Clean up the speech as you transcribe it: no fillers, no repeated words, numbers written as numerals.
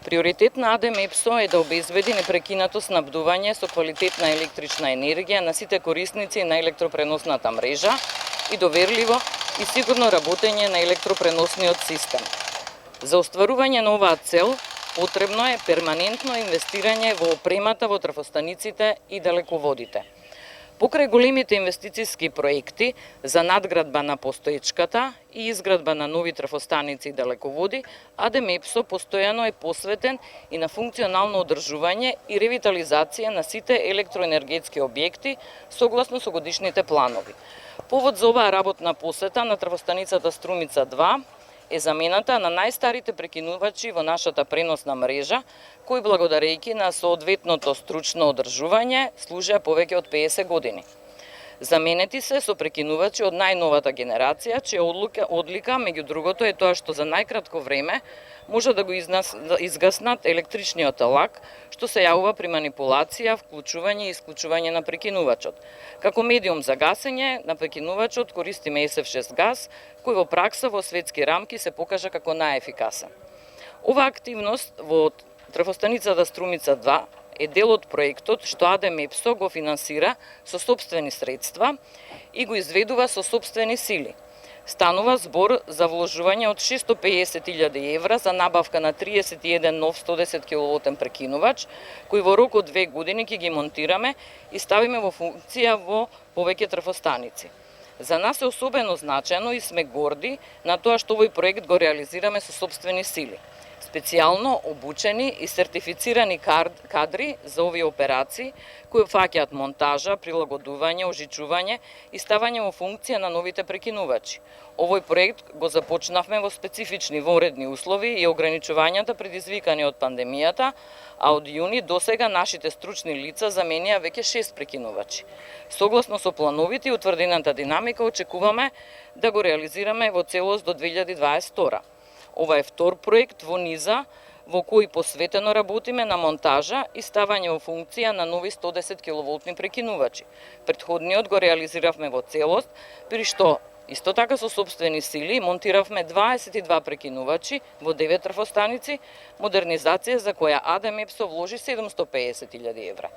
Приоритет на АД МЕПСО е да обезбеди непрекинато снабдување со квалитетна електрична енергија на сите корисници на електропреносната мрежа и доверливо и сигурно работење на електропреносниот систем. За остварување на оваа цел, потребно е перманентно инвестирање во опремата во трафостаниците и далеководите. Покрај големите инвестициски проекти за надградба на постоечката и изградба на нови трафостаници и далеководи, АД МЕПСО постојано е посветен и на функционално одржување и ревитализација на сите електроенергетски објекти согласно со годишните планови. Повод за оваа работна посета на трафостаницата Струмица 2 е замената на најстарите прекинувачи во нашата преносна мрежа, кои благодарејќи на соодветното стручно одржување служеа повеќе од 50 години. Заменети се со прекинувачи од најновата генерација, чија одлика, меѓу другото, е тоа што за најкратко време може да го изгаснат електричниот лак, што се јавува при манипулација, вклучување и исклучување на прекинувачот. Како медиум за гасење на прекинувачот користиме SF6 газ, кој во пракса во светски рамки се покажа како најефикасен. Ова активност во трафостаницата Струмица 2 е дел од проектот што АД МЕПСО го финансира со сопствени средства и го изведува со сопствени сили. Станува збор за вложување од 650.000 евра за набавка на 31 нов 110 киловолтен прекинувач, кој во рок од 2 години ќе ги монтираме и ставиме во функција во повеќе трафостаници. За нас е особено значено и сме горди на тоа што овој проект го реализираме со сопствени сили. Специјално обучени и сертифицирани кадри за овие операции, кои фаќаат монтажа, прилагодување, ожичување и ставање во функција на новите прекинувачи. Овој проект го започнавме во специфични вонредни услови и ограничувањата предизвикани од пандемијата, а од јуни досега нашите стручни лица заменија веќе 6 прекинувачи. Согласно со плановите и утврдената динамика, очекуваме да го реализираме во целост до 2022. Ова е втор проект во низа, во кој посветено работиме на монтажа и ставање во функција на нови 110 киловолтни прекинувачи. Претходниот го реализиравме во целост, при што исто така со сопствени сили монтиравме 22 прекинувачи во 9 трафостаници, модернизација за која АД МЕПСО вложи 750.000 евра.